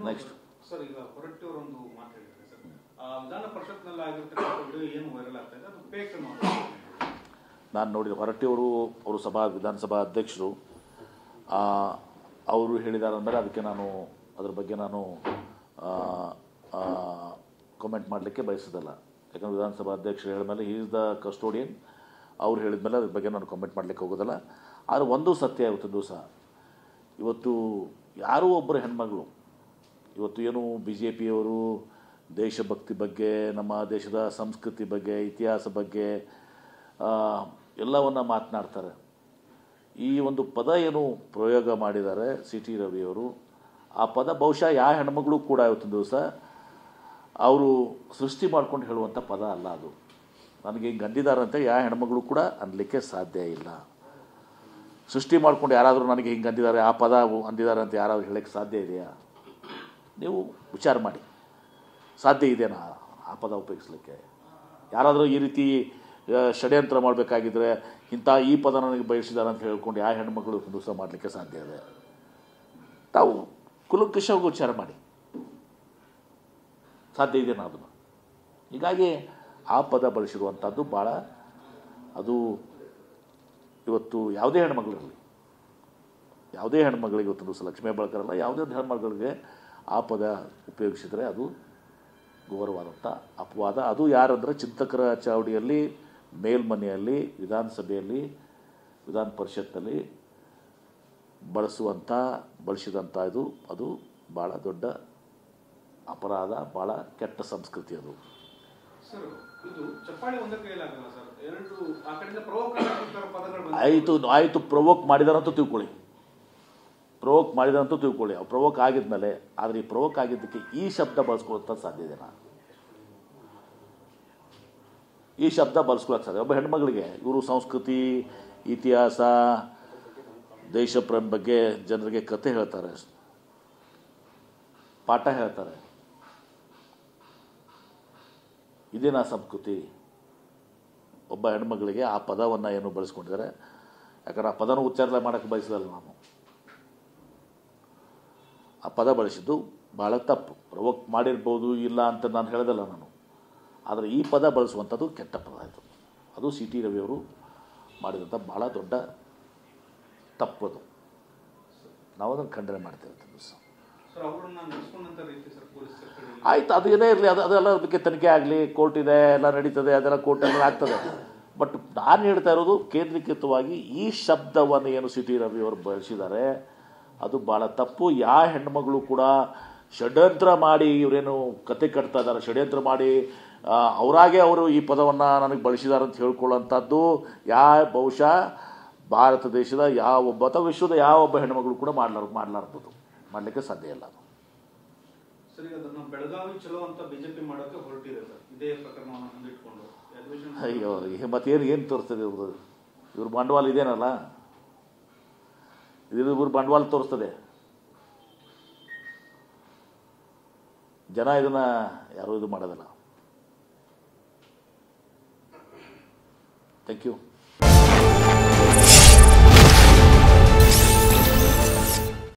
Next sir, ಈಗ ಹೊರಟ್ಟಿಯವರೊಂದು ಮಾತು ಹೇಳಿದ್ದಾರೆ ಸರ್, ವಿಧಾನ ಪರಿಷತ್ನಲ್ಲಿ ಆಗಿರ್ತಕ್ಕಂಥ ವಿಡಿಯೋ ಏನು ವೈರಲ್ ಆಗ್ತಾ ಇದೆ ಅದು ಫೇಕ್ ಅನ್ನೋದು ನಾನು ನೋಡಿದ ಹೊರಟ್ಟಿಯವರು ಅವರು ವಿಧಾನಸಭಾ ಅಧ್ಯಕ್ಷರು ಅವರು ಹೇಳಿದ್ದಾರೆ ಅಂದರೆ ಅದಕ್ಕೆ ನಾನು ಅದ್ರ ಬಗ್ಗೆ ನಾನು ಕಮೆಂಟ್ ಮಾಡಲಿಕ್ಕೆ ಬಯಸೋದಲ್ಲ. ಯಾಕಂದರೆ ವಿಧಾನಸಭಾ ಅಧ್ಯಕ್ಷರು ಹೇಳಿದ ಮೇಲೆ ಹಿ ಈಸ್ ದ ಕಸ್ಟೋಡಿಯನ್. ಅವ್ರು ಹೇಳಿದ ಮೇಲೆ ಅದ್ರ ಬಗ್ಗೆ ನಾನು ಕಮೆಂಟ್ ಮಾಡಲಿಕ್ಕೆ ಹೋಗೋದಲ್ಲ. ಆದರೆ ಒಂದು ಸತ್ಯ ಇವತ್ತು ದಿವಸ ಇವತ್ತು ಯಾರೂ ಒಬ್ಬರು ಹೆಣ್ಮಗಳು ಇವತ್ತು ಏನು ಬಿ ಜೆ ಪಿಯವರು ದೇಶಭಕ್ತಿ ಬಗ್ಗೆ, ನಮ್ಮ ದೇಶದ ಸಂಸ್ಕೃತಿ ಬಗ್ಗೆ, ಇತಿಹಾಸ ಬಗ್ಗೆ ಎಲ್ಲವನ್ನು ಮಾತನಾಡ್ತಾರೆ. ಈ ಒಂದು ಪದ ಏನು ಪ್ರಯೋಗ ಮಾಡಿದ್ದಾರೆ ಸಿ ಟಿ ರವಿಯವರು, ಆ ಪದ ಬಹುಶಃ ಯಾವ ಹೆಣ್ಮಗಳು ಕೂಡ ಇವತ್ತಿನ ದಿವಸ ಅವರು ಸೃಷ್ಟಿ ಮಾಡ್ಕೊಂಡು ಹೇಳುವಂಥ ಪದ ಅಲ್ಲ ಅದು. ನನಗೆ ಹಿಂಗೆ ಅಂದಿದ್ದಾರೆ ಅಂತ ಯಾವ ಹೆಣ್ಮಗಳು ಕೂಡ ಅನ್ನಲಿಕ್ಕೆ ಸಾಧ್ಯ ಇಲ್ಲ. ಸೃಷ್ಟಿ ಮಾಡ್ಕೊಂಡು ಯಾರಾದರೂ ನನಗೆ ಹಿಂಗೆ ಅಂದಿದ್ದಾರೆ, ಆ ಪದ ಅಂದಿದ್ದಾರೆ ಅಂತ ಯಾರಾದರೂ ಹೇಳೋಕ್ಕೆ ಸಾಧ್ಯ ಇದೆಯಾ? ನೀವು ವಿಚಾರ ಮಾಡಿ, ಸಾಧ್ಯ ಇದೆಯಾ ಆ ಪದ ಉಪಯೋಗಿಸ್ಲಿಕ್ಕೆ? ಯಾರಾದರೂ ಈ ರೀತಿ ಷಡ್ಯಂತ್ರ ಮಾಡಬೇಕಾಗಿದ್ದರೆ ಈ ಪದ ನನಗೆ ಬಯಸಿದ್ದಾರೆ ಅಂತ ಹೇಳ್ಕೊಂಡು ಯಾವ ಹೆಣ್ಮಗಳು ದಿವಸ ಮಾಡಲಿಕ್ಕೆ ಸಾಧ್ಯ ಇದೆ? ತಾವು ಕುಲಂಕಷವಾಗಿ ವಿಚಾರ ಮಾಡಿ, ಸಾಧ್ಯ ಇದೆಯಾ ಅದನ್ನು? ಹೀಗಾಗಿ ಆ ಪದ ಬಳಸಿರುವಂಥದ್ದು ಭಾಳ ಅದು ಇವತ್ತು ಯಾವುದೇ ಹೆಣ್ಮಗಳಿಗೆ ಇವತ್ತು ದಿವಸ ಲಕ್ಷ್ಮೀ ಹೆಬ್ಬಾಳ್ಕರಲ್ಲ, ಯಾವುದೇ ಹೆಣ್ಮಗಳಿಗೆ ಆ ಪದ ಉಪಯೋಗಿಸಿದರೆ ಅದು ಘೋರವಾದಂಥ ಅಪವಾದ. ಅದು ಯಾರಂದರೆ ಚಿಂತಕರ ಚಾವಡಿಯಲ್ಲಿ, ಮೇಲ್ಮನೆಯಲ್ಲಿ, ವಿಧಾನಸಭೆಯಲ್ಲಿ, ವಿಧಾನ ಪರಿಷತ್ನಲ್ಲಿ ಬಳಸಿದಂಥ ಅದು ಭಾಳ ದೊಡ್ಡ ಅಪರಾಧ, ಭಾಳ ಕೆಟ್ಟ ಸಂಸ್ಕೃತಿ ಅದು. ಆಯಿತು ಪ್ರವೋಕ್ ಮಾಡಿದಾರಂತೂ ತಿಳ್ಕೊಳ್ಳಿ, ಅವ್ರು ಪ್ರವೋಕ್ ಆಗಿದ್ಮೇಲೆ. ಆದರೆ ಈ ಪ್ರವೋಕ್ ಆಗಿದ್ದಕ್ಕೆ ಈ ಶಬ್ದ ಬಳಸ್ಕೊಳ್ಳೋಂಥ ಸಾಧ್ಯ ಇದೆನಾ? ಈ ಶಬ್ದ ಬಳಸ್ಕೊಳ್ಳೋಕೆ ಸಾಧ್ಯ? ಒಬ್ಬ ಹೆಣ್ಮಗಳಿಗೆ ಇವರು ಸಂಸ್ಕೃತಿ, ಇತಿಹಾಸ, ದೇಶಪ್ರೇಮ ಬಗ್ಗೆ ಜನರಿಗೆ ಕತೆ ಹೇಳ್ತಾರೆ, ಪಾಠ ಹೇಳ್ತಾರೆ. ಇದೇನಾ ಸಂಸ್ಕೃತಿ? ಒಬ್ಬ ಹೆಣ್ಮಗಳಿಗೆ ಆ ಪದವನ್ನು ಏನು ಬಳಸ್ಕೊಂಡಿದ್ದಾರೆ, ಯಾಕಂದ್ರೆ ಆ ಪದನ ಉಚ್ಚಾರ ಮಾಡೋಕ್ಕೆ ಬಯಸೋದಲ್ಲ ನಾನು. ಆ ಪದ ಬಳಸಿದ್ದು ಭಾಳ ತಪ್ಪು. ಪ್ರವೋಕ್ ಮಾಡಿರ್ಬೋದು, ಇಲ್ಲ ಅಂತ ನಾನು ಹೇಳೋದಲ್ಲ ನಾನು. ಆದರೆ ಈ ಪದ ಬಳಸುವಂಥದ್ದು ಕೆಟ್ಟ ಪದ ಆಯಿತು. ಅದು ಸಿ ಟಿ ರವಿಯವರು ಮಾಡಿದಂಥ ಭಾಳ ದೊಡ್ಡ ತಪ್ಪದು. ನಾವು ಅದನ್ನು ಖಂಡನೆ ಮಾಡ್ತೇವೆ. ಆಯಿತು, ಅದು ಏನೇ ಇರಲಿ, ಅದೆಲ್ಲ ಬಗ್ಗೆ ತನಿಖೆ ಆಗಲಿ, ಕೋರ್ಟ್ ಇದೆ, ಎಲ್ಲ ನಡೀತದೆ, ಅದೆಲ್ಲ ಕೋರ್ಟಲ್ಲಿ ಆಗ್ತದೆ. ಬಟ್ ನಾನು ಹೇಳ್ತಾ ಇರೋದು ಕೇಂದ್ರೀಕೃತವಾಗಿ ಈ ಶಬ್ದವನ್ನು ಏನು ಸಿ ಟಿ ರವಿಯವರು ಬಳಸಿದ್ದಾರೆ ಅದು ಭಾಳ ತಪ್ಪು. ಯಾವ ಹೆಣ್ಮಗಳು ಕೂಡ ಷಡ್ಯಂತ್ರ ಮಾಡಿ ಇವರೇನು ಕತೆ ಕಟ್ತಾ ಇದ್ದಾರೆ, ಷಡ್ಯಂತ್ರ ಮಾಡಿ ಅವರು ಈ ಪದವನ್ನು ನನಗೆ ಬಳಸಿದ್ದಾರೆ ಅಂತ ಹೇಳ್ಕೊಳ್ಳೋಂಥದ್ದು ಬಹುಶಃ ಭಾರತ ದೇಶದ ಯಾವೊಬ್ಬ ಅಥವಾ ವಿಶ್ವದ ಯಾವೊಬ್ಬ ಹೆಣ್ಮಗಳು ಕೂಡ ಮಾಡಲಾರ್ಬೋದು, ಮಾಡಲಿಕ್ಕೆ ಸಾಧ್ಯ ಇಲ್ಲ. ಅಯ್ಯೋ, ಮತ್ತೇನು ತೋರಿಸ್ತದೆ ಇವ್ರ ಬಂಡವಾಳ ಇದೇನಲ್ಲ, ಇವ್ರ ಬಂಡವಾಳ ತೋರಿಸ್ತದೆ. ಜನ ಇದನ್ನು ಯಾರೂ ಇದು ಮಾಡೋದಿಲ್ಲ. Thank you.